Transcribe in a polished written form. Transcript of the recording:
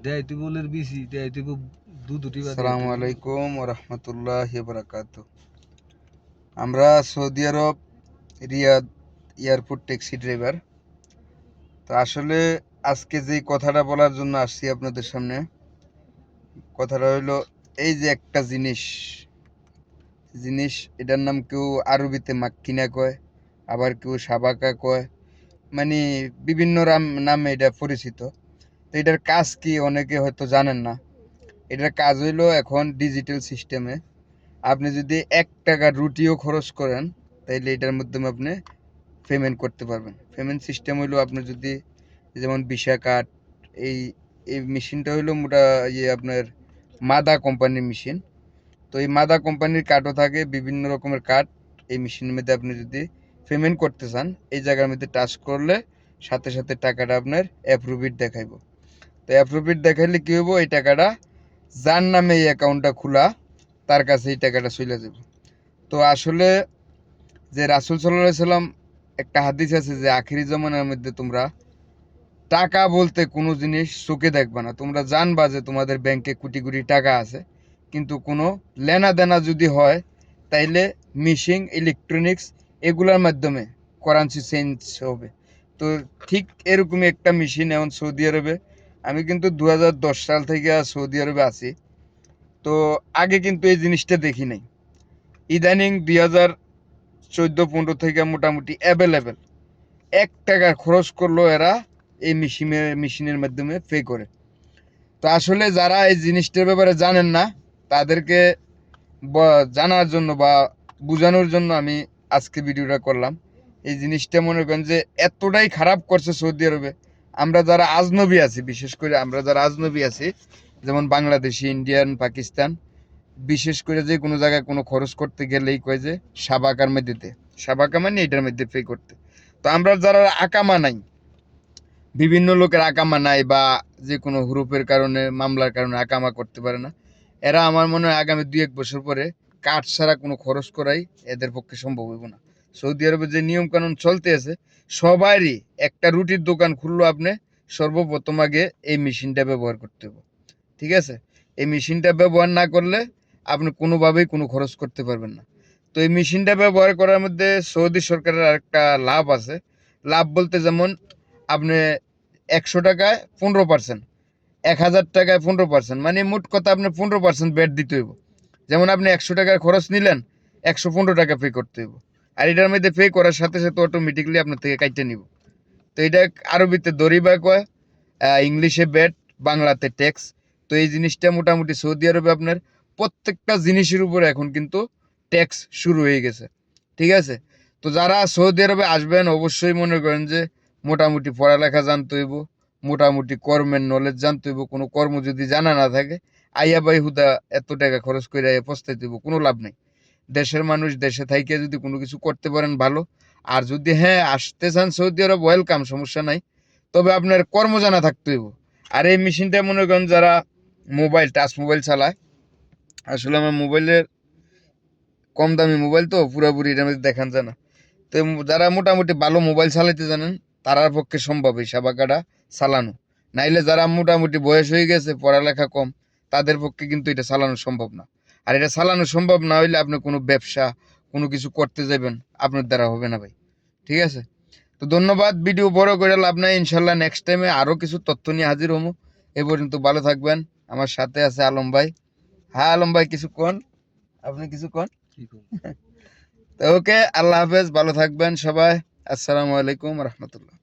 দেয়তিবুলের BC দেয়তিব দুটি বা আসসালামু আলাইকুম ওয়া রাহমাতুল্লাহি ওয়া বারাকাতুহু। আমরা সৌদি আরব রিয়াদ এয়ারপোর্ট ট্যাক্সি ড্রাইভার। তো আসলে আজকে যে কথাটা বলার জন্য আসছি আপনাদের সামনে, কথাটা হলো এই যে একটা জিনিস এটার নাম কেউ আরবিতে মাক্কিনা কয়, আবার কেউ সাবাকা কয়, মানে বিভিন্ন নামে এটা পরিচিত। তো এটার কাজ কি অনেকে হয়তো জানেন না। এটার কাজ হইলো এখন ডিজিটাল সিস্টেমে আপনি যদি 1 টাকা রুটিও খরচ করেন তাইলে এটার মাধ্যমে আপনি পেমেন্ট করতে পারবেন। পেমেন্ট সিস্টেম হইলো আপনার যদি যেমন ভিসা কার্ড, এই এই মেশিনটা হইলো আপনার মাদা কোম্পানির মেশিন। তো এই মাদা কোম্পানির কার্ডও থাকে, বিভিন্ন রকমের কার্ড। এই মেশিনের মধ্যে আপনি যদি পেমেন্ট করতে চান, এই জায়গার মধ্যে টাচ করলে সাথে সাথে টাকাটা আপনার অ্যাপ্রুভিড দেখাইব। তো অ্যাপ্রুভিড দেখাইলে কী হইব, এই টাকাটা যার নামে এই অ্যাকাউন্টটা খোলা তার কাছে এই টাকাটা চলে যাব। তো আসলে যে রাসূল সাল্লাল্লাহু আলাইহি সাল্লাম একটা হাদিস আছে যে আখিরি জামানার মধ্যে তোমরা টাকা বলতে কোনো জিনিস চোখে দেখবা না। তোমরা জানবা যে তোমাদের ব্যাংকে কোটি কোটি টাকা আছে, কিন্তু কোনো লেনা দেনা যদি হয় তাইলে মিশিং ইলেকট্রনিক্স এগুলোর মাধ্যমে কারেন্সি চেঞ্জ হবে। তো ঠিক এরকমই একটা মেশিন এখন সৌদি আরবে, আমি কিন্তু 2010 সাল থেকে সৌদি আরবে আছি। তো আগে কিন্তু এই জিনিসটা দেখি নাই। ইদানিং 2014-15 থেকে মোটামুটি অ্যাভেলেবেল। 1 টাকা খরচ করলো এরা এই মেশিনের মাধ্যমে পে করে। তো আসলে যারা এই জিনিসটার ব্যাপারে জানেন না তাদেরকে জানার জন্য বা বোঝানোর জন্য আমি আজকে ভিডিওটা করলাম। এই জিনিসটা মনে করেন যে এতটাই খারাপ করছে সৌদি আরবে। আমরা যারা আজনবী আছি, বিশেষ করে আমরা যারা আজনবী আছি, যেমন বাংলাদেশি, ইন্ডিয়ান, পাকিস্তান, বিশেষ করে যে কোনো জায়গায় কোনো খরচ করতে গেলেই কয় যে সাবাকার মধ্যে দে, সাবাকা মানে এটার মধ্যে পে করতে। তো আমরা যারা আকামা নাই, বিভিন্ন লোকের আকামা নাই বা যে কোনো হুরুপের কারণে, মামলার কারণে আকামা করতে পারে না, এরা আমার মনে হয় আগামী 2-1 বছর পরে কার্ড ছাড়া কোনো খরচ করাই এদের পক্ষে সম্ভব হইব না। সৌদি আরবে যে নিয়ম কানুন চলতে আছে, সবারই একটা রুটির দোকান খুললো, আপনি সর্বপ্রথম আগে এই মেশিনটা ব্যবহার করতে হবে। ঠিক আছে? এই মেশিনটা ব্যবহার না করলে আপনি কোনোভাবেই কোনো খরচ করতে পারবেন না। তো এই মেশিনটা ব্যবহার করার মধ্যে সৌদি সরকারের আরেকটা লাভ আছে। লাভ বলতে যেমন আপনি 100 টাকায় 15%, 1000 টাকায় 15%, মানে মোট কথা আপনার 15% ব্যাট দিতে হইব। যেমন আপনি 100 টাকার খরচ নিলেন, 115 টাকা পে করতে হইব। আর এটার মধ্যে পে করার সাথে সাথে অটোমেটিকলি আপনার থেকে কাইটে নিব। তো এটা আরবিতে দরিবা কয়, ইংলিশে ব্যাট, বাংলাতে ট্যাক্স। তো এই জিনিসটা মোটামুটি সৌদি আরবে আপনার প্রত্যেকটা জিনিসের উপরে এখন কিন্তু ট্যাক্স শুরু হয়ে গেছে। ঠিক আছে? তো যারা সৌদি আরবে আসবেন অবশ্যই মনে করেন যে মোটামুটি পড়ালেখা জানতে হইব, মোটামুটি কর্মের নলেজ জানতে হইব। কোনো কর্ম যদি জানা না থাকে, আইয়া বাই হুদা এত টাকা খরচ করে আইয়া পস্তাইতে হইব, কোনো লাভ নাই। দেশের মানুষ দেশে থাইকে যদি কোনো কিছু করতে পারেন ভালো। আর যদি হ্যাঁ আসতে চান সৌদি আরব, ওয়েলকাম, সমস্যা নাই। তবে আপনার কর্ম জানা থাকতে হইব। আর এই মেশিনটা মনে করেন যারা মোবাইল, টাচ মোবাইল চালায়, আসলে আমার মোবাইলের কম দামি মোবাইল তো পুরাপুরি এটার মধ্যে দেখান যায় না। তো যারা মোটামুটি ভালো মোবাইল চালাইতে জানেন তারার পক্ষে সম্ভব এই সাবাকাটা চালানো। নাইলে যারা মোটামুটি বয়স হয়ে গেছে, পড়ালেখা কম, তাদের পক্ষে কিন্তু এটা চালানো সম্ভব না। আর এটা চালানো সম্ভব না হইলে আপনি কোনো ব্যবসা, কোনো কিছু করতে যাবেন, আপনার দ্বারা হবে না ভাই। ঠিক আছে? তো ধন্যবাদ। ভিডিও বড় করে লাভ নাই। ইনশাল্লাহ নেক্সট টাইমে আরও কিছু তথ্য নিয়ে হাজির হবো। এ পর্যন্ত ভালো থাকবেন। আমার সাথে আছে আলম ভাই। হ্যাঁ আলম ভাই, কিছু কোন, আপনি কিছু কোন। তো ওকে, আল্লাহ হাফেজ, ভালো থাকবেন সবাই। আসসালামু আলাইকুম রহমতুল্লাহ।